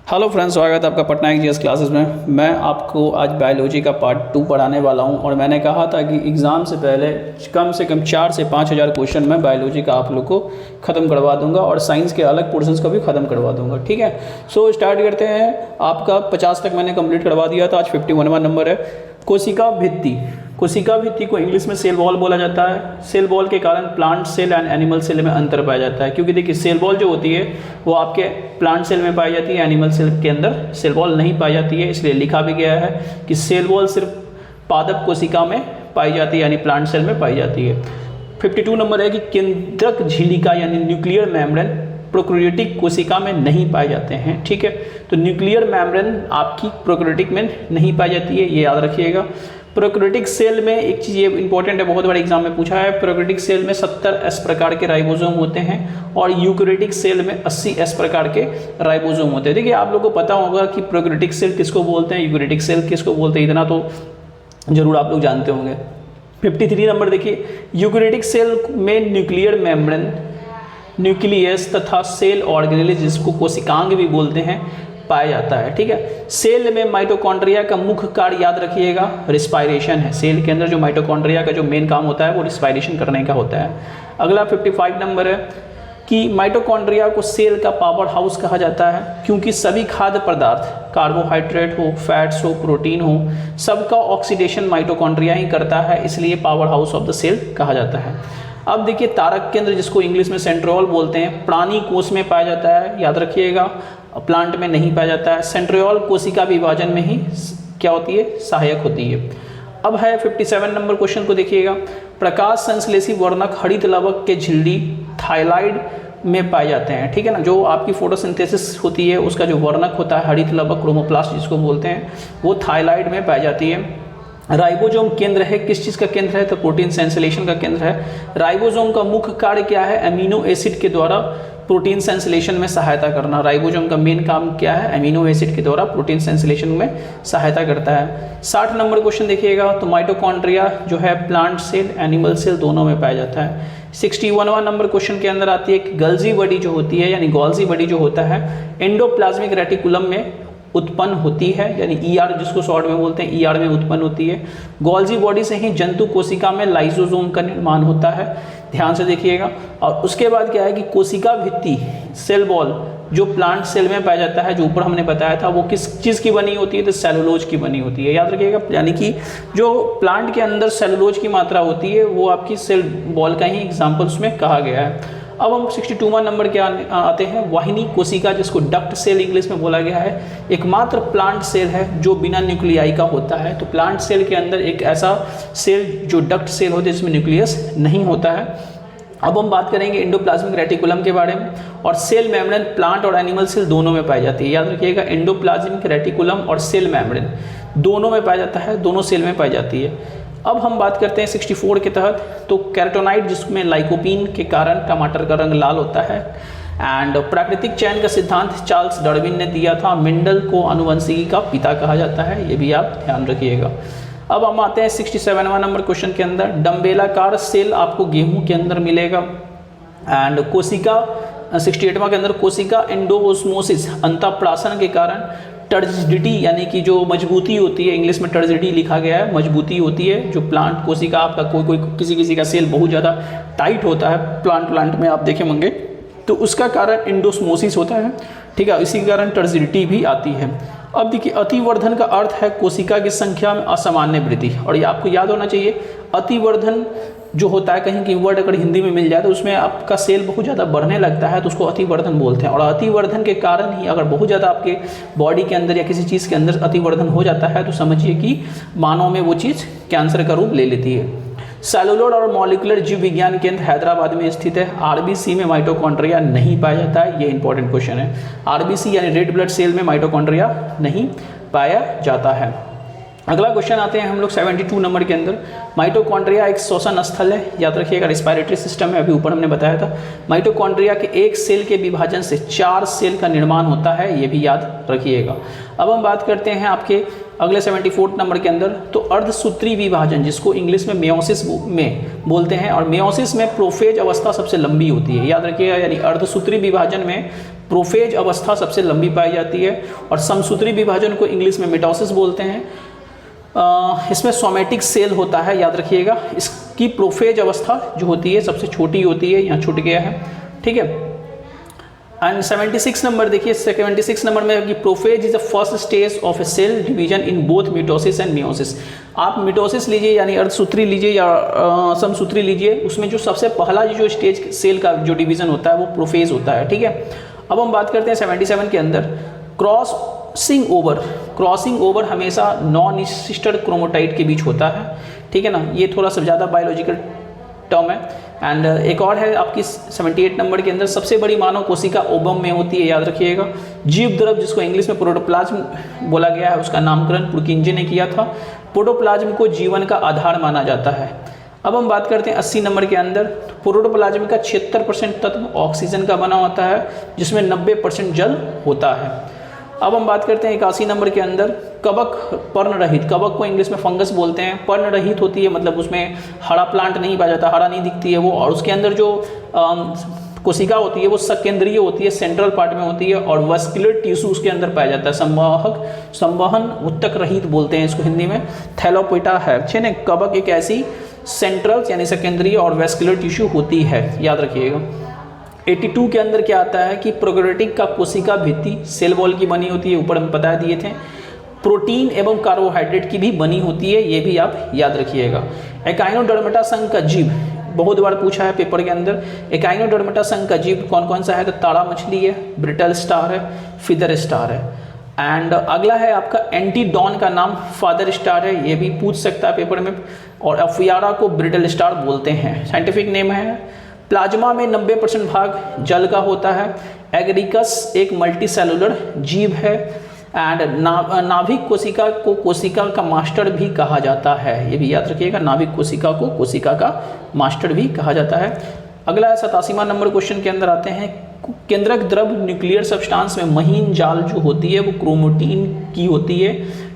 Hello friends, स्वागत है आपका पटना की जीएस क्लासेस में। मैं आपको आज बायोलॉजी का पार्ट 2 पढ़ाने वाला हूं और मैंने कहा था कि एग्ज़ाम से पहले कम से कम 4 से 5 हज़ार क्वेश्चन मैं बायोलॉजी का आप लोग को ख़त्म करवा दूंगा और साइंस के अलग पोर्शंस को भी ख़त्म करवा दूंगा। ठीक है, सो स्टार्ट करते हैं। आपका 50 तक मैंने कंप्लीट करवा दिया था, आज 51वां नंबर है। कोशिका भित्ति। कोशिका भित्ति को इंग्लिश में सेल वॉल बोला जाता है। सेल वॉल के कारण plant cell and animal cell में अंतर पाया जाता है, क्योंकि देखिए सेल वॉल जो होती है वो आपके प्लांट सेल में पाई जाती है, एनिमल सेल के अंदर सेल वॉल नहीं पाई जाती है। इसलिए लिखा भी गया है कि सेल वॉल सिर्फ पादप कोशिका में पाई जाती है, यानी प्लांट सेल में पाई जाती है। 52 नंबर है कि केंद्रक झिल्लिका यानी न्यूक्लियर मेम्ब्रेन प्रोकैरियोटिक कोशिका में नहीं पाए जाते हैं। ठीक है, तो न्यूक्लियर मेम्ब्रेन आपकी प्रोकैरियोटिक में नहीं पाई जाती है, ये याद रखिएगा। प्रोकैरियोटिक सेल में एक चीज़ ये इंपॉर्टेंट है, बहुत बड़े एग्जाम में पूछा है। प्रोकैरियोटिक सेल में 70S प्रकार के राइबोसोम होते हैं और यूकैरियोटिक सेल में 80S प्रकार के राइबोसोम होते हैं। देखिए आप लोगों को पता होगा कि प्रोकैरियोटिक सेल किसको बोलते हैं, यूकैरियोटिक सेल किसको बोलते हैं, इतना तो जरूर आप लोग जानते होंगे। 53 नंबर देखिए, यूकैरियोटिक सेल में न्यूक्लियर मेम्ब्रेन, न्यूक्लियस तथा सेल ऑर्गेनेल जिसको कोशिकांग भी बोलते हैं पाया जाता है। ठीक है, सेल में माइटोकॉन्ड्रिया का मुख्य कार्य याद रखिएगा रिस्पायरेशन है। सेल के अंदर जो माइटोकॉन्ड्रिया का जो मेन काम होता है वो रिस्पायरेशन करने का होता है। अगला 55 नंबर है कि माइटोकॉन्ड्रिया को सेल का पावर हाउस कहा जाता है, क्योंकि सभी खाद्य पदार्थ, कार्बोहाइड्रेट हो, फैट्स हो, प्रोटीन हो, सबका ऑक्सीडेशन माइटोकॉन्ड्रिया ही करता है, इसलिए power house of the cell कहा जाता है। अब देखिए तारक केंद्र जिसको इंग्लिश में सेंट्रियोल बोलते हैं, प्राणी कोष में पाया जाता है, याद रखिएगा, प्लांट में नहीं पाया जाता है। सेंट्रियोल कोशिका विभाजन में ही क्या होती है, सहायक होती है। अब है 57 नंबर क्वेश्चन को देखिएगा। प्रकाश संश्लेषी वर्णक हरित लवक के झिल्ली थायलाइड में पाए जाते हैं। ठीक है ना, जो आपकी फोटोसिंथेसिस होती है उसका जो वर्णक होता है हरित लवक, क्रोमोप्लास्ट जिसको बोलते हैं, वो थायलाइड में पाई जाती है। राइबोसोम केंद्र है, किस चीज़ का केंद्र है, तो प्रोटीन सेंसलेशन का केंद्र है। राइबोसोम का मुख्य कार्य क्या है, अमीनो एसिड के द्वारा प्रोटीन सेंसलेशन में सहायता करना। राइबोसोम का मेन काम क्या है, अमीनो एसिड के द्वारा प्रोटीन सेंसलेशन में सहायता करता है। 60 नंबर क्वेश्चन देखिएगा, तो माइटोकॉन्ड्रिया जो है प्लांट सेल, एनिमल सेल दोनों में पाया जाता है। 61वां नंबर क्वेश्चन के अंदर आती है कि गल्जी बॉडी जो होती है, यानी गॉल्जी बॉडी जो होता है एंडोप्लाज्मिक रेटिकुलम में उत्पन्न होती है, यानी ईआर जिसको शॉर्ट में बोलते हैं, ईआर में उत्पन्न होती है। गोल्जी बॉडी से ही जंतु कोशिका में लाइसोसोम का निर्माण होता है, ध्यान से देखिएगा। और उसके बाद क्या है कि कोशिका भित्ति सेल वॉल जो प्लांट सेल में पाया जाता है, जो ऊपर हमने बताया था, वो किस चीज़ की बनी होती है, तो सेलुलोज की बनी होती है, याद रखिएगा। यानी कि जो प्लांट के अंदर सेलुलोज की मात्रा होती है वो आपकी सेल वॉल का ही एग्जाम्पल उसमें कहा गया है। अब हम 62वां नंबर के आते हैं, वाहिनी कोशिका जिसको डक्ट सेल इंग्लिश में बोला गया है, एकमात्र प्लांट सेल है जो बिना न्यूक्लियाई का होता है। तो प्लांट सेल के अंदर एक ऐसा सेल जो डक्ट सेल होता है जिसमें न्यूक्लियस नहीं होता है। अब हम बात करेंगे एंडोप्लाज्मिक रेटिकुलम के बारे में। और सेल मेम्ब्रेन प्लांट और एनिमल सेल दोनों में पाई जाती है, याद रखिएगा। एंडोप्लाज्मिक रेटिकुलम और सेल मेम्ब्रेन दोनों में पाया जाता है, दोनों सेल में पाई जाती है। अब हम बात करते हैं 64 के तहत, तो कैरोटीनॉइड जिसमें लाइकोपीन के कारण टमाटर का रंग लाल होता है। एंड प्राकृतिक चयन का सिद्धांत चार्ल्स डार्विन ने दिया था, मेंडल को आनुवंशिकी का पिता कहा जाता है, ये भी आप ध्यान रखिएगा। अब हम आते हैं 67वां नंबर क्वेश्चन के अंदर, डम्बेलाकार सेल आपको गेहूं के अंदर मिलेगा। एंड कोशिका 68वां के अंदर, कोशिका एंडोओस्मोसिस अंतःप्राशन के कारण टर्जिडिटी यानी कि जो मजबूती होती है, इंग्लिश में टर्जिडिटी लिखा गया है, मजबूती होती है। जो प्लांट कोशिका आपका कोई किसी का सेल बहुत ज़्यादा टाइट होता है, प्लांट में आप देखें होंगे, तो उसका कारण एंडोस्मोसिस होता है। ठीक है, इसी के कारण टर्जिडिटी भी आती है। अब देखिए अतिवर्धन का अर्थ है कोशिका की संख्या में असामान्य वृद्धि, और ये आपको याद होना चाहिए। अतिवर्धन जो होता है, कहीं की वर्ड अगर हिंदी में मिल जाए तो उसमें आपका सेल बहुत ज़्यादा बढ़ने लगता है, तो उसको अतिवर्धन बोलते हैं। और अतिवर्धन के कारण ही अगर बहुत ज़्यादा आपके बॉडी के अंदर या किसी चीज़ के अंदर अतिवर्धन हो जाता है तो समझिए कि मानव में वो चीज़ कैंसर का रूप ले लेती है। सेलुलर और मॉलिकुलर जीव विज्ञान केंद्र हैदराबाद में स्थित है। आरबीसी में माइटोकॉन्ड्रिया नहीं पाया जाता है, ये इंपॉर्टेंट क्वेश्चन है। आरबीसी यानी रेड ब्लड सेल में माइटोकॉन्ड्रिया नहीं पाया जाता है। अगला क्वेश्चन आते हैं हम लोग 72 नंबर के अंदर, माइटोकॉन्ड्रिया एक श्वसन स्थल है, याद रखिएगा। रिस्पायरेटरी सिस्टम है, अभी ऊपर हमने बताया था। माइटोकॉन्ड्रिया के एक सेल के विभाजन से 4 सेल का निर्माण होता है, ये भी याद रखिएगा। अब हम बात करते हैं आपके अगले 74 नंबर के अंदर, तो अर्धसूत्री विभाजन जिसको इंग्लिश में मेयोसिस में बोलते हैं, और मेयोसिस में प्रोफेज अवस्था सबसे लंबी होती है, याद रखिएगा। यानी अर्धसूत्री विभाजन में प्रोफेज अवस्था सबसे लंबी पाई जाती है और समसूत्री विभाजन को इंग्लिश में मिटोसिस बोलते हैं। इसमें सोमेटिक सेल होता है, याद रखिएगा। इसकी प्रोफेज अवस्था जो होती है सबसे छोटी होती है, यहाँ छूट गया है, ठीक है। एंड 76 नंबर देखिए, 76 नंबर में कि prophase is the first stage of a cell division in both mitosis and meiosis. आप मिटोसिस लीजिए यानी अर्धसूत्री लीजिए या समसूत्री लीजिए, उसमें जो सबसे पहला जो स्टेज सेल का जो डिवीजन होता है वो प्रोफेज होता है, ठीक है। अब हम बात करते हैं 77 के अंदर क्रॉसिंग ओवर हमेशा नॉन सिस्टर क्रोमोटाइड के बीच होता है, ठीक है ना। ये थोड़ा सा ज़्यादा बायोलॉजिकल टर्म है। एंड एक और है आपकी 78 नंबर के अंदर, सबसे बड़ी मानव कोशिका ओबम में होती है, याद रखिएगा। जीव द्रव जिसको इंग्लिश में प्रोटोप्लाज्म बोला गया है, उसका नामकरण पुरकिंजे ने किया था। प्रोटोप्लाज्म को जीवन का आधार माना जाता है। अब हम बात करते हैं 80 नंबर के अंदर, प्रोटोप्लाज्म का 76% तत्व ऑक्सीजन का बना होता है, जिसमें 90% जल होता है। अब हम बात करते हैं 81 नंबर के अंदर, कवक पर्णरहित, कवक को इंग्लिश में फंगस बोलते हैं, पर्णरहित होती है, मतलब उसमें हरा प्लांट नहीं पाया जाता, हरा नहीं दिखती है वो, और उसके अंदर जो कोशिका होती है वो सकेंद्रीय होती है, सेंट्रल पार्ट में होती है, और वस्कुलर टिश्यू उसके अंदर पाया जाता है। संवहन उत्तक रहित बोलते हैं इसको हिंदी में, थैलोपोइटा है, ठीक है। कवक एक ऐसी सेंट्रल यानी सकेंद्रीय और वस्कुलर टिश्यू होती है, याद रखिएगा। 82 के अंदर क्या आता है कि प्रोकैरियोटिक का कोशिका भित्ति सेल वॉल की बनी होती है, ऊपर हम बता दिए थे। प्रोटीन एवं कार्बोहाइड्रेट की भी बनी होती है, ये भी आप याद रखिएगा। एकाइनोडर्मेटा संघ का जीव बहुत बार पूछा है पेपर के अंदर, एकाइनोडर्मेटा संघ का जीव कौन कौन सा है, तो ताड़ा मछली है, ब्रिटल स्टार है, फिदर स्टार है। एंड अगला है आपका एंटीडॉन का नाम फादर स्टार है, ये भी पूछ सकता है पेपर में, और अफियारा को ब्रिटल स्टार बोलते हैं, साइंटिफिक नेम है। प्लाज्मा में 90% भाग जल का होता है। एगरिकस एक मल्टीसेलुलर जीव है। एंड नाभिक कोशिका को कोशिका का मास्टर भी कहा जाता है, ये भी याद रखिएगा, नाभिक कोशिका को कोशिका का मास्टर भी कहा जाता है। अगला है 87वां नंबर क्वेश्चन के अंदर आते हैं, केंद्रक द्रव न्यूक्लियर सब्सटेंस में महीन जाल जो होती है वो क्रोमैटिन की होती है,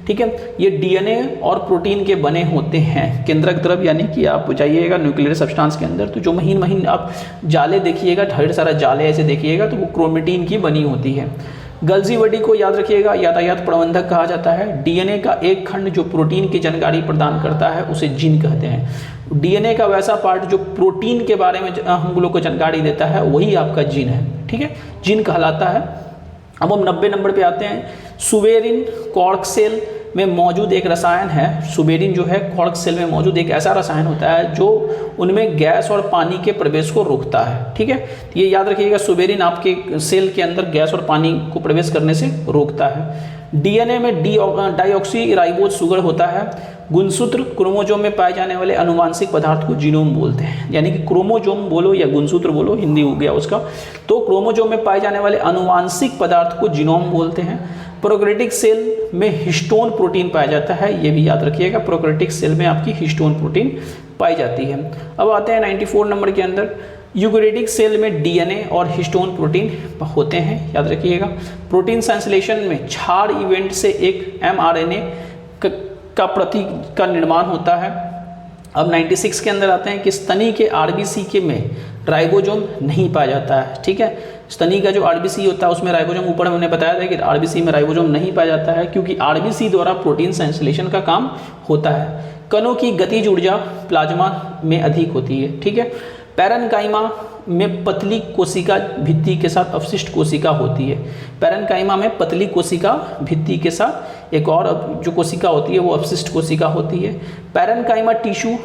ठीक है। ये डीएनए और प्रोटीन के बने होते हैं। केंद्रक द्रव यानी कि आप जाइएगा न्यूक्लियर सब्सटेंस के अंदर तो जो महीन महीन आप जाले देखिएगा, ढेर सारा जाले ऐसे देखिएगा, तो वो क्रोमैटिन की बनी होती है। गल्जी बॉडी को याद रखिएगा, यातायात प्रबंधक कहा जाता है। डीएनए का एक खंड जो प्रोटीन की जानकारी प्रदान करता है उसे जीन कहते हैं। डीएनए का वैसा पार्ट जो प्रोटीन के बारे में हम लोग को जानकारी देता है वही आपका जीन है, ठीक है, जीन कहलाता है। अब हम 90 नंबर पे आते हैं, सुबेरिन कॉर्क सेल में मौजूद एक रसायन है। सुबेरिन जो है कॉर्क सेल में मौजूद एक ऐसा रसायन होता है जो उनमें गैस और पानी के प्रवेश को रोकता है, ठीक है। तो ये याद रखिएगा, सुबेरिन आपके सेल के अंदर गैस और पानी को प्रवेश करने से रोकता है। डीएनए में डाइऑक्सी राइबोज शुगर होता है। गुणसूत्र क्रोमोजोम में पाए जाने वाले अनुवांशिक पदार्थ को जीनोम बोलते हैं, यानी कि क्रोमोजोम बोलो या गुणसूत्र बोलो, हिंदी हो गया उसका। तो क्रोमोजोम में पाए जाने वाले अनुवांशिक पदार्थ को जीनोम बोलते हैं। प्रोकैरियोटिक सेल में हिस्टोन प्रोटीन पाया जाता है, ये भी याद रखिएगा, प्रोकैरियोटिक सेल में आपकी हिस्टोन प्रोटीन पाई जाती है। अब आते हैं 94 नंबर के अंदर, यूकैरियोटिक सेल में डीएनए और हिस्टोन प्रोटीन होते हैं, याद रखिएगा। प्रोटीन संश्लेषण में क्षार इवेंट से एक एमआरएनए का प्रति का निर्माण होता है। अब 96 के अंदर आते हैं कि स्तनी के आरबीसी के में राइबोसोम नहीं पाया जाता है, ठीक है। स्तनी का जो आरबीसी होता है उसमें राइबोसोम, ऊपर मैंने बताया था कि आरबीसी में राइबोसोम नहीं पाया जाता है क्योंकि आरबीसी द्वारा प्रोटीन संश्लेषण का काम होता है। कणों की गतिज ऊर्जा प्लाज्मा में अधिक होती है, ठीक है। पैरेन्काइमा में पतली कोशिका भित्ति के साथ अवशिष्ट कोशिका होती है। पैरेन्काइमा में पतली कोशिका भित्ति के साथ एक और जो कोशिका होती है वो अवशिष्ट कोशिका होती है। पैरेन्काइमा टिश्यू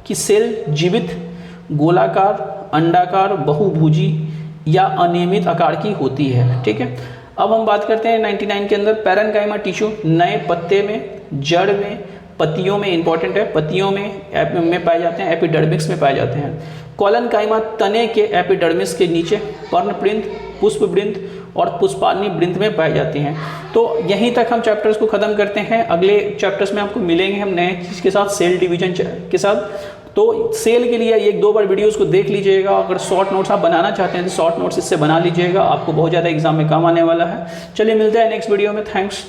की सेल जीवित, गोलाकार, अंडाकार, बहुभुजी या अनियमित आकार की होती है, ठीक है। अब हम बात करते हैं 99 के अंदर, पैरेन्काइमा टिश्यू नए पत्ते में, जड़ में, पत्तियों में, इंपॉर्टेंट है, पत्तियों में पाए जाते हैं, एपिडर्मिस में पाए जाते हैं। कोलेनकाइमा तने के एपिडर्मिस के नीचे पर्णवृंत, पुष्पवृंत और पुष्पाणि वृंत में पाए जाती हैं। तो यहीं तक हम चैप्टर्स को ख़त्म करते हैं। अगले चैप्टर्स में आपको मिलेंगे हम नए चीज़ के साथ, सेल डिवीजन के साथ। तो सेल के लिए एक दो बार वीडियोस को देख लीजिएगा। अगर शॉर्ट नोट्स आप बनाना चाहते हैं तो शॉर्ट नोट्स इससे बना लीजिएगा, आपको बहुत ज़्यादा एग्जाम में काम आने वाला है। चलिए मिलते हैं नेक्स्ट वीडियो में। थैंक्स।